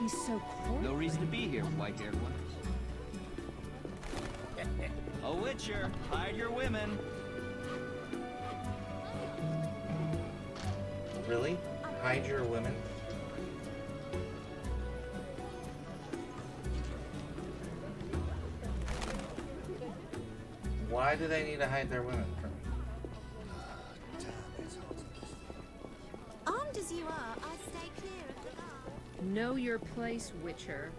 He's so cold. No reason to be here, white-haired one. A witcher, hide your women. Really? Hide your women? Why do they need to hide their women from me? Armed as you are, I stay clear of the bar. Know your place, Witcher.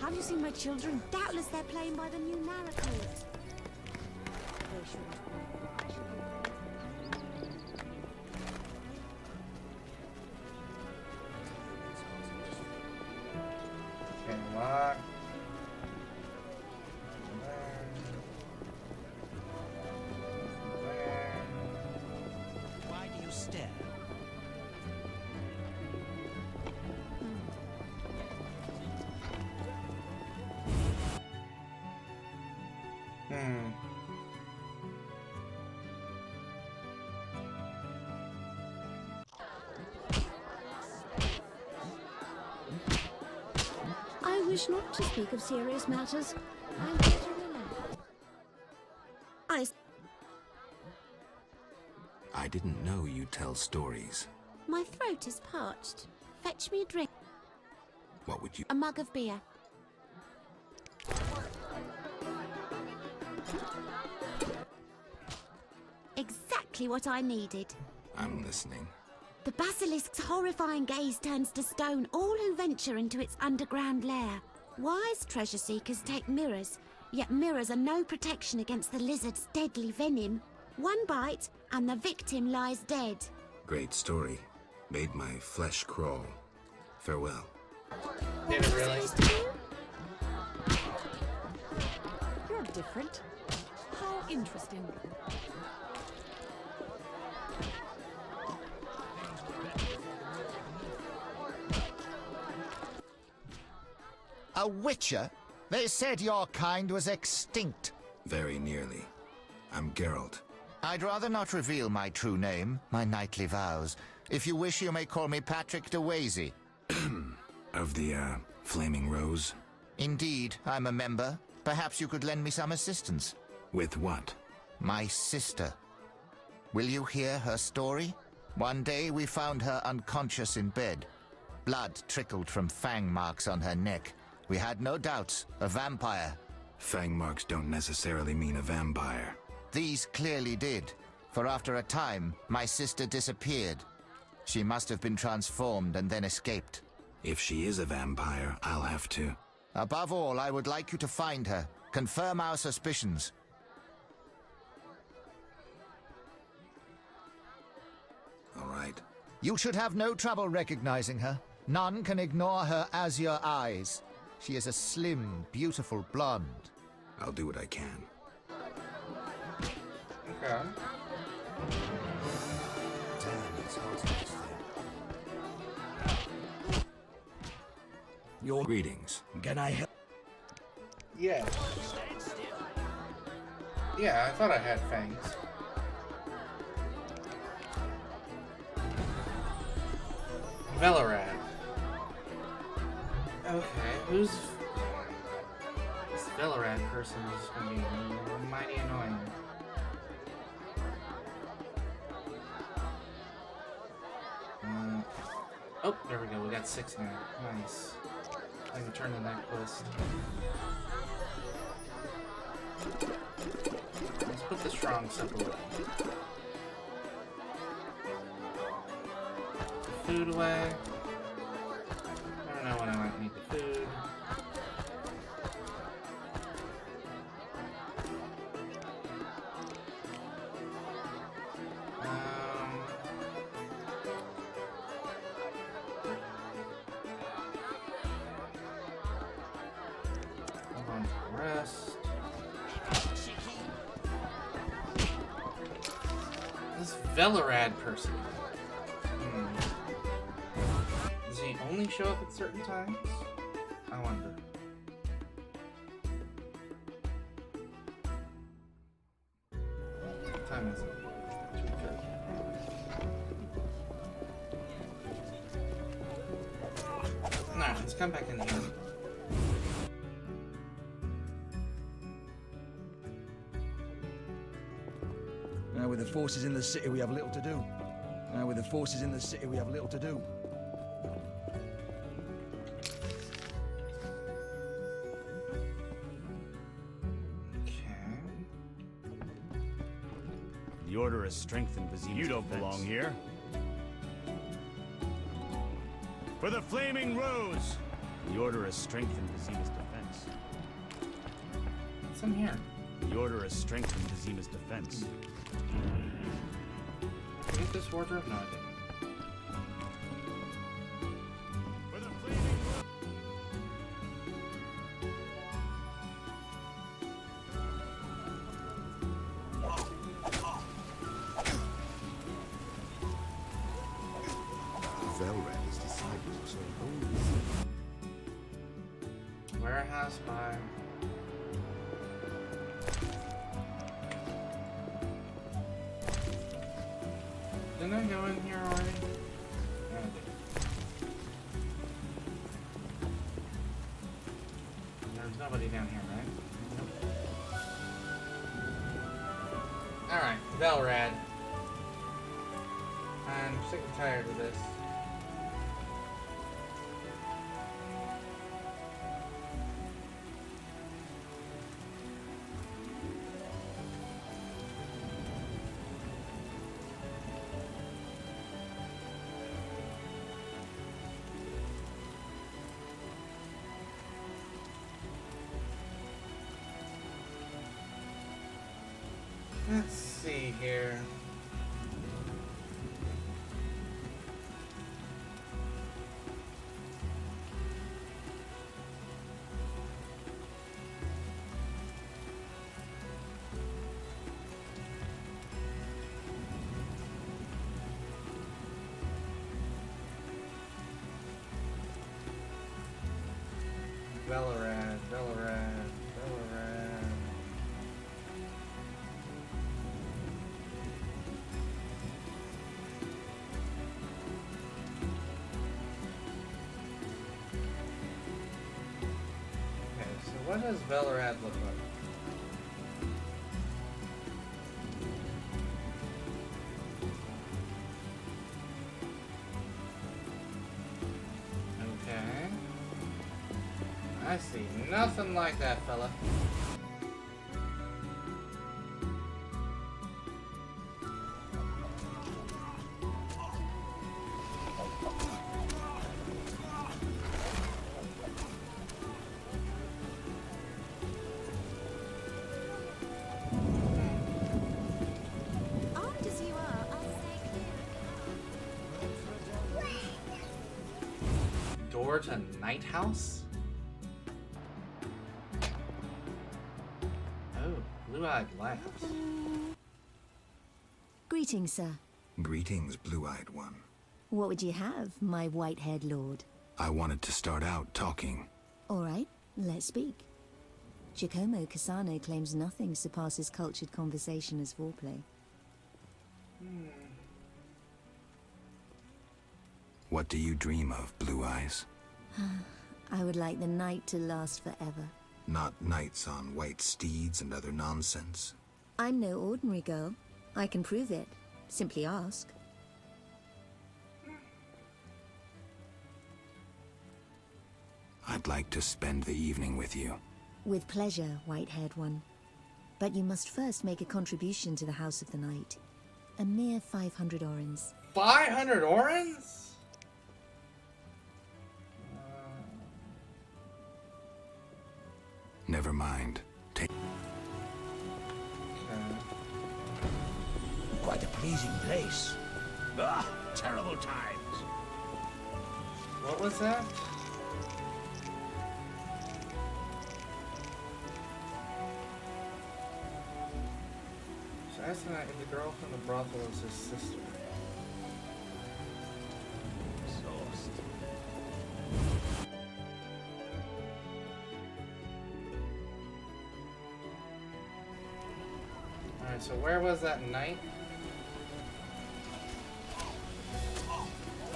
Have you seen my children? Doubtless they're playing by the new Narracourt. They shouldn't be. Okay, lock. Why do you stare? I wish not to speak of serious matters. I'm here to relax. I didn't know you tell stories. My throat is parched. Fetch me a drink. What would you... A mug of beer. Exactly what I needed. I'm listening. The basilisk's horrifying gaze turns to stone all who venture into its underground lair. Wise treasure seekers take mirrors, yet mirrors are no protection against the lizard's deadly venom. One bite, and the victim lies dead. Great story. Made my flesh crawl. Farewell. Did it really? You're different. How interesting. A witcher? They said your kind was extinct. Very nearly. I'm Geralt. I'd rather not reveal my true name, my knightly vows. If you wish, you may call me Patrick DracoAsier. Of the, Flaming Rose? Indeed, I'm a member. Perhaps you could lend me some assistance. With what? My sister. Will you hear her story? One day we found her unconscious in bed. Blood trickled from fang marks on her neck. We had no doubts, a vampire. Fang marks don't necessarily mean a vampire. These clearly did, for after a time, my sister disappeared. She must have been transformed and then escaped. If she is a vampire, I'll have to... Above all, I would like you to find her. Confirm our suspicions. All right. You should have no trouble recognizing her. None can ignore her azure eyes. She is a slim, beautiful blonde. I'll do what I can. Okay. Your greetings. Can I help? Yeah. Yeah, I thought I had fangs. Velarad. Okay, who's... This Velarad person is gonna be mighty annoying. Oh, there we go, we got 6 now. Nice. I can turn in that quest. Let's put the strong stuff away. Put the food away. I don't know when I might need the food. Hold on to the rest. This Velarad person. Does he only show up at certain times? I wonder. What time is it? 2:30. Let's come back in here. Now with the forces in the city, we have little to do. Now with the forces in the city, we have little to do. The Order has strengthened Vizim's You don't defense. belong here. For the Flaming Rose! The Order has strengthened Vizim's defense. What's in here? The Order has strengthened Vizim's defense. Did I get this wardrobe? No, I didn't. For the Flaming Rose! Velred is disciples are holy. Warehouse by. Didn't I go in here already? Yeah, I did. There's nobody down here, right? Nope. Alright, Velrad. I'm sick and tired of this. Let's see here. Velorad, Velorad, Velorad. Okay, so what does Velorad look like? Okay. I see nothing like that, fella. Armed as you are, I'll stay clear. Door to Night House? Oh, blue-eyed laughs. Greetings, sir. Greetings, blue-eyed one. What would you have, my white-haired lord? I wanted to start out talking. All right, let's speak. Giacomo Cassano claims nothing surpasses cultured conversation as foreplay. What do you dream of, Blue Eyes? I would like the night to last forever. Not knights on white steeds and other nonsense. I'm no ordinary girl. I can prove it. Simply ask. I'd like to spend the evening with you. With pleasure, white-haired one. But you must first make a contribution to the House of the Night. A mere 500 orens. 500 orens? Never mind. Take. Okay. Quite a pleasing place. Ah, terrible times. What was that? Assassinate the girl from the brothel is his sister. Alright, so where was that knight?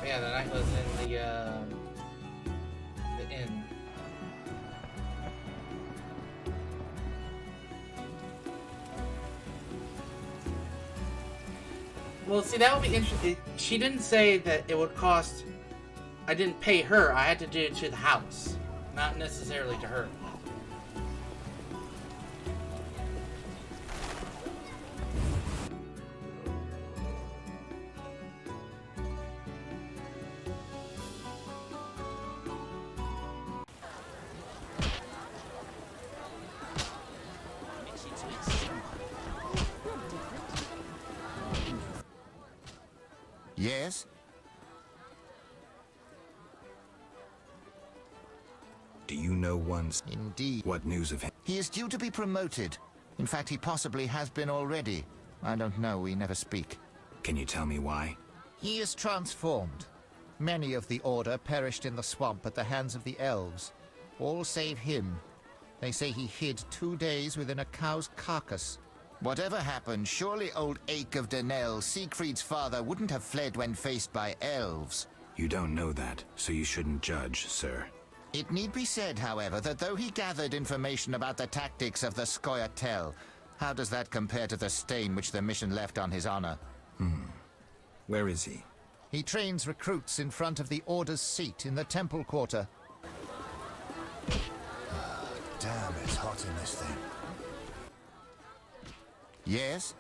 Yeah, the knight was in the Well, see, that would be interesting. She didn't say that it would cost. I didn't pay her. I had to do it to the house, not necessarily to her. Yes? Do you know one's... Indeed. What news of him? He is due to be promoted. In fact, he possibly has been already. I don't know, we never speak. Can you tell me why? He is transformed. Many of the Order perished in the swamp at the hands of the elves. All save him. They say he hid 2 days within a cow's carcass. Whatever happened, surely old Ake of Denel, Siegfried's father, wouldn't have fled when faced by elves. You don't know that, so you shouldn't judge, sir. It need be said, however, that though he gathered information about the tactics of the Scoia'tael, how does that compare to the stain which the mission left on his honor? Where is he? He trains recruits in front of the Order's seat in the Temple Quarter. Damn, it's hot in this thing. Yes?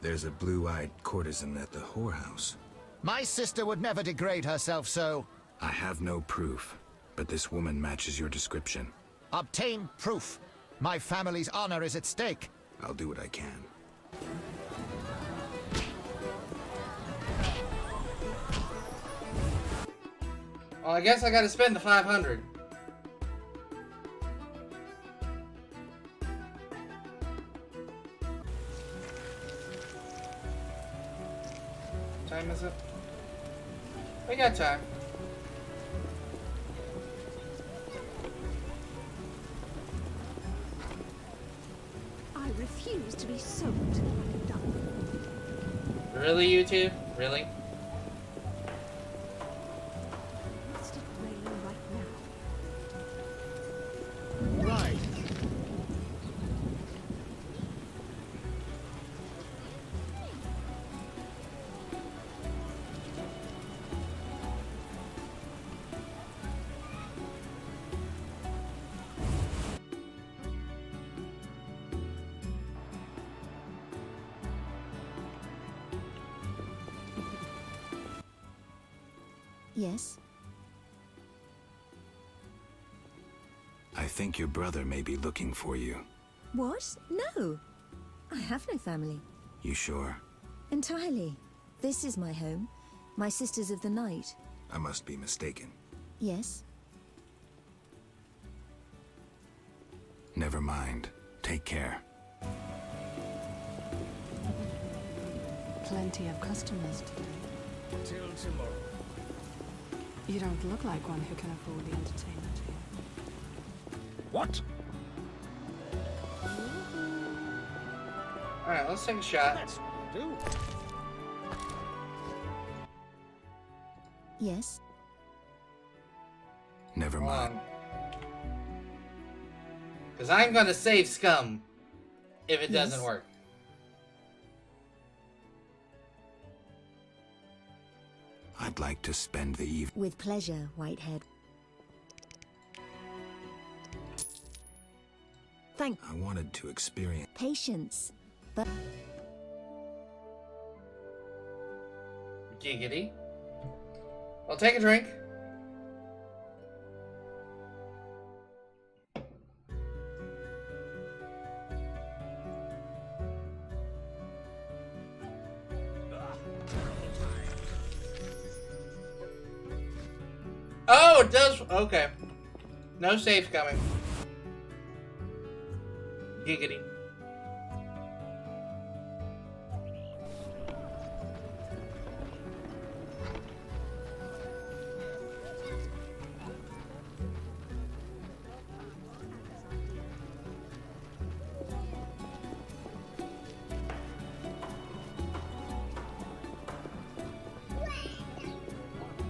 There's a blue-eyed courtesan at the whorehouse. My sister would never degrade herself so. I have no proof, but this woman matches your description. Obtain proof. My family's honor is at stake. I'll do what I can. Well, I guess I gotta spend the 500. What time is it? We got time. I refuse to be sold like a duck. Really, you two? Really? Must it rain right now? Right. Yes? I think your brother may be looking for you. What? No. I have no family. You sure? Entirely. This is my home. My Sisters of the Night. I must be mistaken. Yes? Never mind. Take care. Plenty of customers today. Till tomorrow. You don't look like one who can afford the entertainment here. What? Alright, let's take a shot. That's do. Yes? Never Hold mind. on. Because I'm gonna save Scum if it doesn't Yes. work. I'd like to spend the evening. With pleasure, Whitehead. Thank I wanted to experience. patience. But Giggity. I'll take a drink. Oh, it does. Okay. No saves coming. Giggity.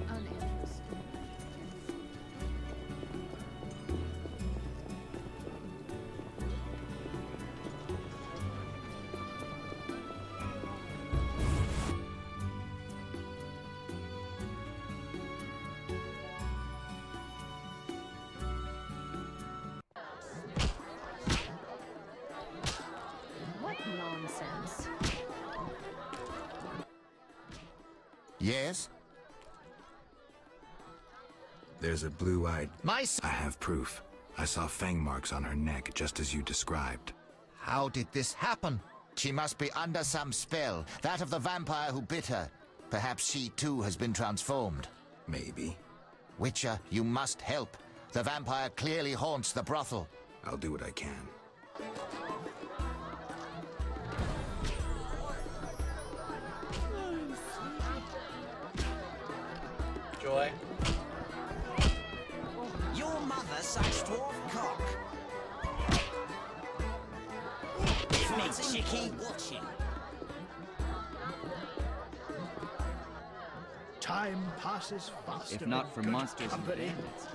Uninteresting. Yes? There's a blue-eyed... I have proof. I saw fang marks on her neck, just as you described. How did this happen? She must be under some spell, that of the vampire who bit her. Perhaps she too has been transformed. Maybe. Witcher, you must help. The vampire clearly haunts the brothel. I'll do what I can. Joy. Your mother sucks dwarf cock. It's me, Chicky, watching. Time passes fast. If not for monsters and bandits.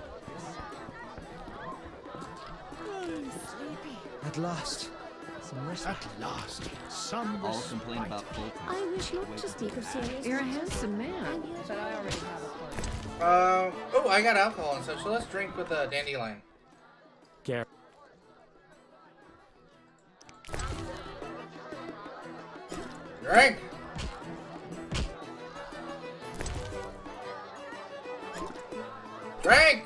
At last. Some rest. At last, some All complain about full time. I wish not to speak of serious You're a matters. handsome man, but I already have a plan. Oh, I got alcohol and stuff, so let's drink with a dandelion. Gary. Drink! Drink!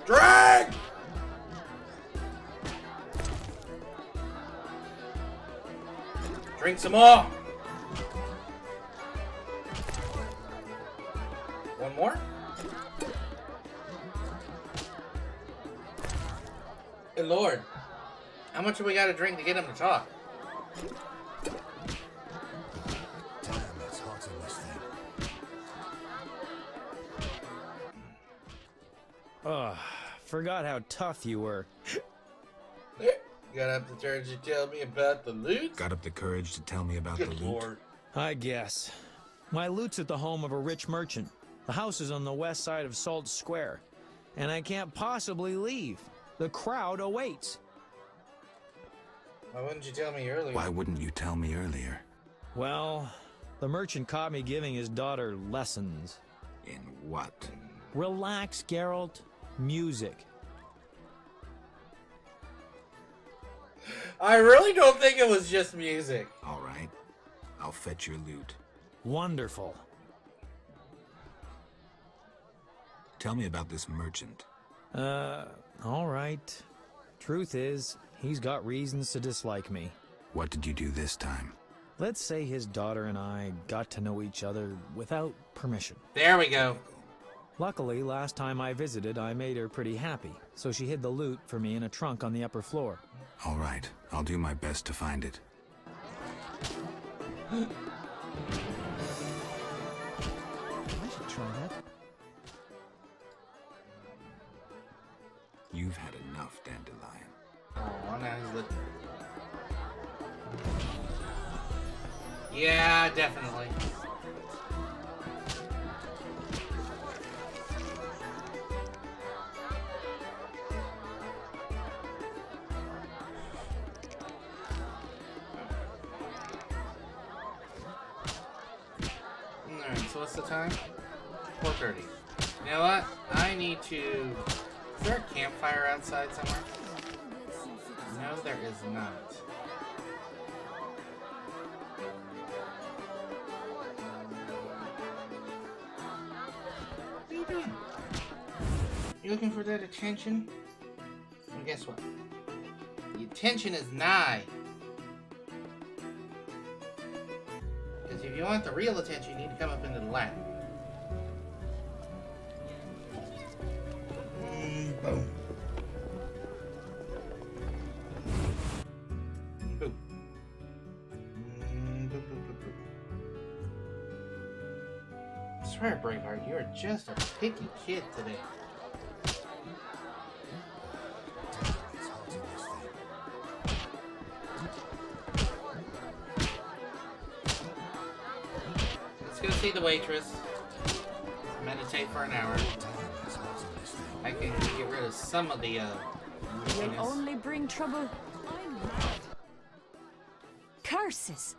Drink! Drink some more! One more? Hey Lord, how much do we gotta drink to get him to talk? Damn, it's hot in this thing. Ugh, forgot how tough you were. Got up the courage to tell me about the loot? Got up the courage to tell me about the Good loot? Lord. I guess. My loot's at the home of a rich merchant. The house is on the west side of Salt Square. And I can't possibly leave. The crowd awaits. Why wouldn't you tell me earlier? Why wouldn't you tell me earlier? Well, the merchant caught me giving his daughter lessons. In what? Relax, Geralt. Music. I really don't think it was just music. All right. I'll fetch your loot. Wonderful. Tell me about this merchant. All right. Truth is, he's got reasons to dislike me. What did you do this time? Let's say his daughter and I got to know each other without permission. There we go. Luckily, last time I visited, I made her pretty happy, so she hid the loot for me in a trunk on the upper floor. All right. I'll do my best to find it. I should try that. You've had enough, Dandelion. Oh, now he's lit. Yeah, definitely. Alright, so what's the time? 4:30. You know what? I need to... Is there a campfire outside somewhere? No, there is not. What are you doing? You looking for that attention? Well, guess what? The attention is nigh. Because if you want the real attention, you need to come up into the lab. Boom. Boop. Boop, boop, boop, boop. I swear, Braveheart, you are just a picky kid today. Let's go see the waitress. Meditate for an hour. I can get rid of some of the You'll weakness. only bring trouble. I'm mad. Curses!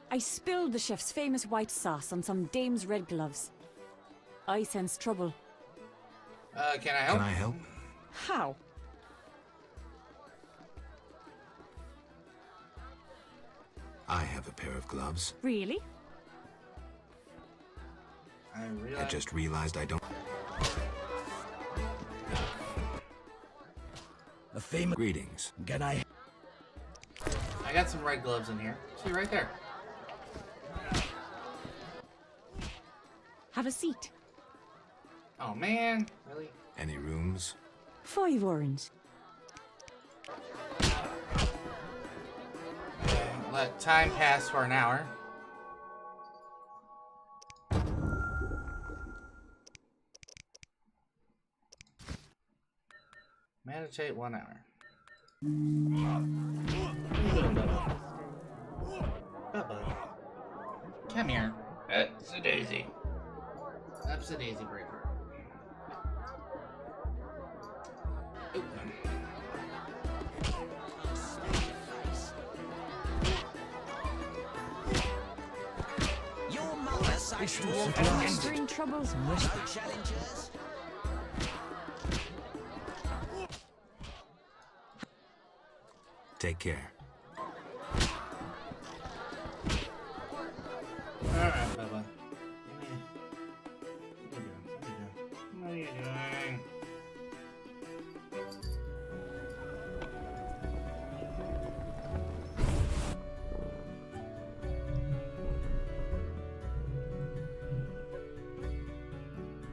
I spilled the chef's famous white sauce on some dame's red gloves. I sense trouble. Can I help? Can I help? How? I help. pair of gloves. Really? I just realized I don't. A famous. Greetings. Can I? I got some red gloves in here. See, right there. Have a seat. Oh, man. Really? Any rooms? 5 orange. Let time pass for an hour. Meditate 1 hour. Bubba. Come here. That's a daisy. That's a daisy breaker. Ooh. Your mother such Entering troubles. challengers. Take care. Alright, Bubba. What are you doing?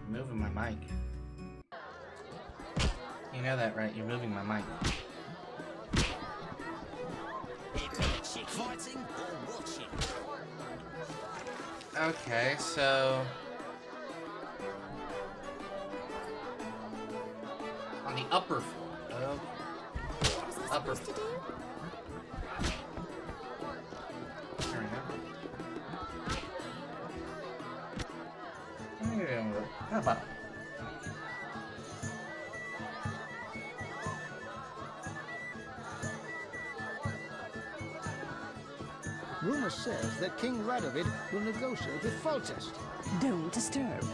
Moving my mic. You know that, right? You're moving my mic. Fighting or watching? Okay, so on the upper floor. Oh, upper floor. There we go. What are you doing with it? How about? Rumor says that King Radovid will negotiate with Foltest. Don't disturb.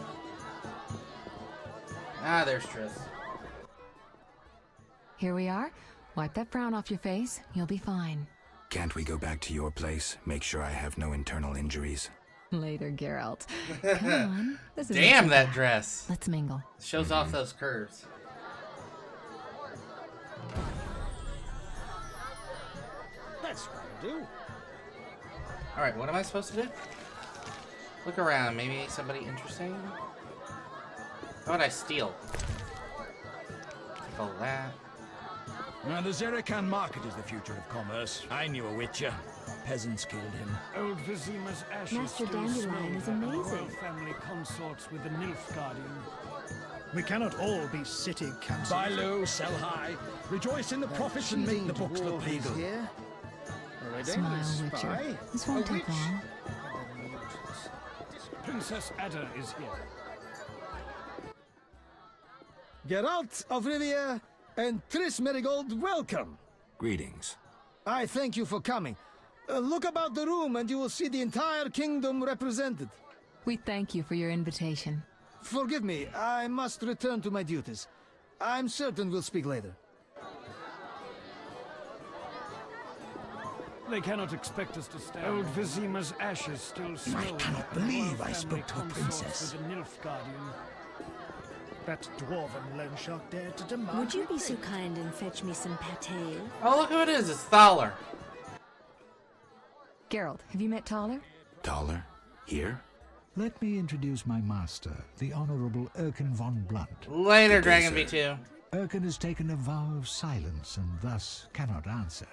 Ah, there's Triss. Here we are. Wipe that frown off your face. You'll be fine. Can't we go back to your place? Make sure I have no internal injuries. Later, Geralt. Come on. This is Damn that dress. Let's mingle. Shows off those curves. That's what I do. Alright, what am I supposed to do? Look around, maybe somebody interesting? How would I steal? Take all that. The Zerikan market is the future of commerce. I knew a witcher. Peasants killed him. Old Vizima's ashes Master still Dandelion is smell like amazing. royal family consorts with the Nilfgaardian. We cannot all be city councillors. Buy low, sell high. Rejoice in the profits and make the books look legal. Here. Smile, Witcher. This won't take long. Princess Ada is here. Geralt of Rivia and Triss Merigold, welcome. Greetings. I thank you for coming. Look about the room and you will see the entire kingdom represented. We thank you for your invitation. Forgive me, I must return to my duties. I'm certain we'll speak later. They cannot expect us to stand. Old Vizima's ashes still smell. I cannot believe I spoke to a princess. With the Nilfgaardian. That dwarven loan shark dared to demand. Would you be so kind and fetch me some pate? Oh, look who it is. It's Thaler. Geralt, have you met Taller? Taller? Here? Let me introduce my master, the Honorable Erkin von Blunt. Later, Dragon V2. Erkin has taken a vow of silence and thus cannot answer.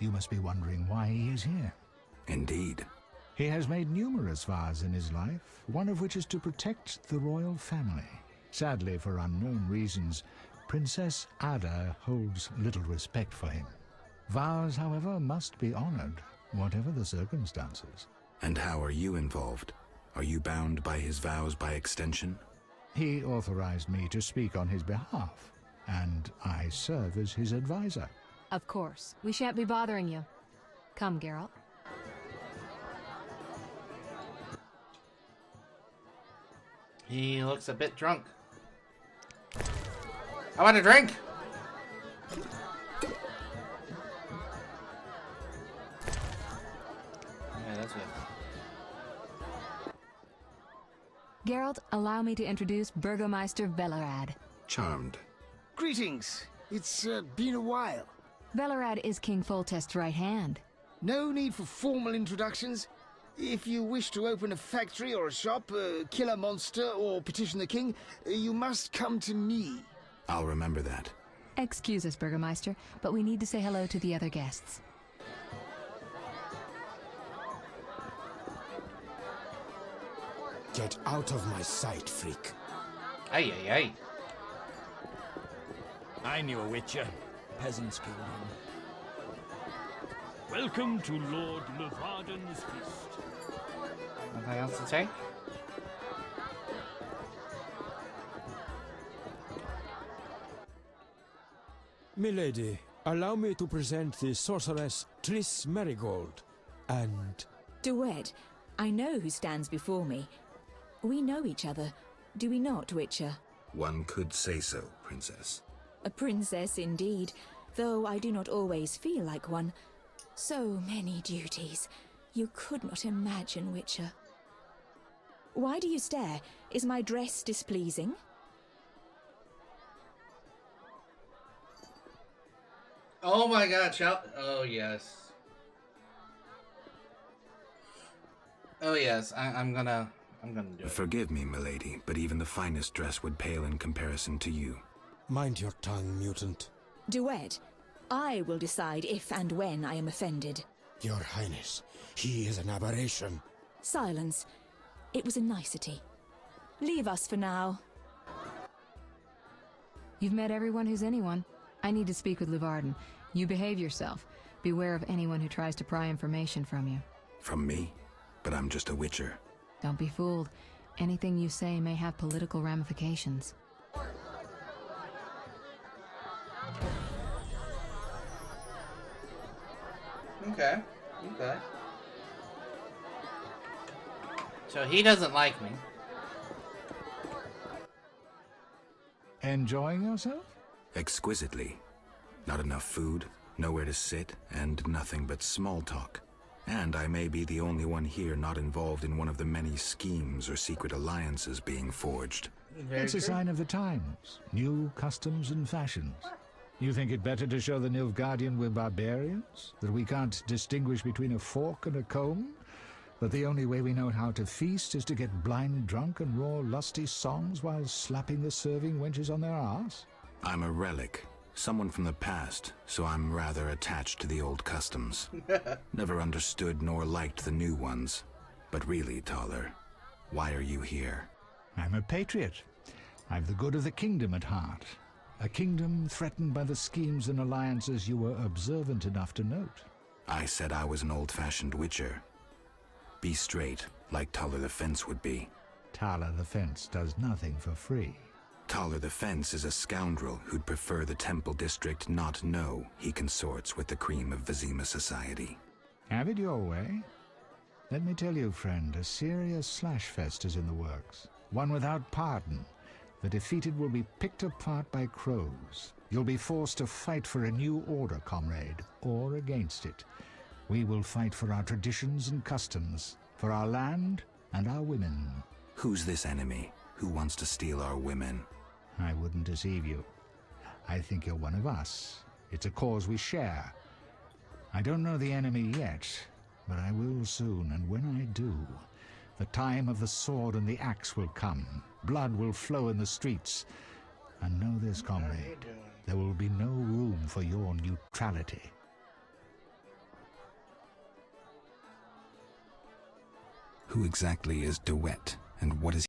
You must be wondering why he is here. Indeed. He has made numerous vows in his life, one of which is to protect the royal family. Sadly, for unknown reasons, Princess Ada holds little respect for him. Vows, however, must be honored, whatever the circumstances. And how are you involved? Are you bound by his vows by extension? He authorized me to speak on his behalf, and I serve as his advisor. Of course. We shan't be bothering you. Come, Geralt. He looks a bit drunk. I want a drink! Yeah, Geralt, allow me to introduce Burgomeister Velerad. Charmed. Greetings. It's been a while. Velerad is King Foltest's right hand. No need for formal introductions. If you wish to open a factory or a shop, kill a monster, or petition the king, you must come to me. I'll remember that. Excuse us, Burgomeister, but we need to say hello to the other guests. Get out of my sight, freak. Ay, ay, ay. I knew a witcher. Peasants killed him. Welcome to Lord Levarden's feast. Anything else to say? Milady, allow me to present the sorceress Triss Merigold, and... Duet, I know who stands before me. We know each other, do we not, Witcher? One could say so, Princess. A princess indeed, though I do not always feel like one. So many duties. You could not imagine, Witcher. Why do you stare? Is my dress displeasing? Oh my god, oh yes. Oh yes, I'm gonna do it. Forgive me, milady, but even the finest dress would pale in comparison to you. Mind your tongue, mutant. Duet, I will decide if and when I am offended. Your Highness, he is an aberration. Silence. It was a nicety. Leave us for now. You've met everyone who's anyone. I need to speak with Levarden. You behave yourself. Beware of anyone who tries to pry information from you. From me? But I'm just a witcher. Don't be fooled. Anything you say may have political ramifications. Okay. Okay. So he doesn't like me. Enjoying yourself? Exquisitely. Not enough food, nowhere to sit, and nothing but small talk. And I may be the only one here not involved in one of the many schemes or secret alliances being forged. It's a sign of the times. New customs and fashions. You think it better to show the Nilfgaardian we're barbarians? That we can't distinguish between a fork and a comb? That the only way we know how to feast is to get blind drunk and roar lusty songs while slapping the serving wenches on their arse? I'm a relic. Someone from the past, so I'm rather attached to the old customs. Never understood nor liked the new ones. But really, Taller, why are you here? I'm a patriot. I've the good of the kingdom at heart. A kingdom threatened by the schemes and alliances you were observant enough to note. I said I was an old-fashioned witcher. Be straight, like Taller the Fence would be. Taller the Fence does nothing for free. Taller the Fence is a scoundrel who'd prefer the Temple District not know he consorts with the cream of Vizima society. Have it your way. Let me tell you, friend, a serious slashfest is in the works. One without pardon. The defeated will be picked apart by crows. You'll be forced to fight for a new order, comrade, or against it. We will fight for our traditions and customs, for our land and our women. Who's this enemy? Who wants to steal our women? I wouldn't deceive you. I think you're one of us. It's a cause we share. I don't know the enemy yet, but I will soon, and when I do, the time of the sword and the axe will come. Blood will flow in the streets. And know this, comrade, there will be no room for your neutrality. Who exactly is Duet, and what is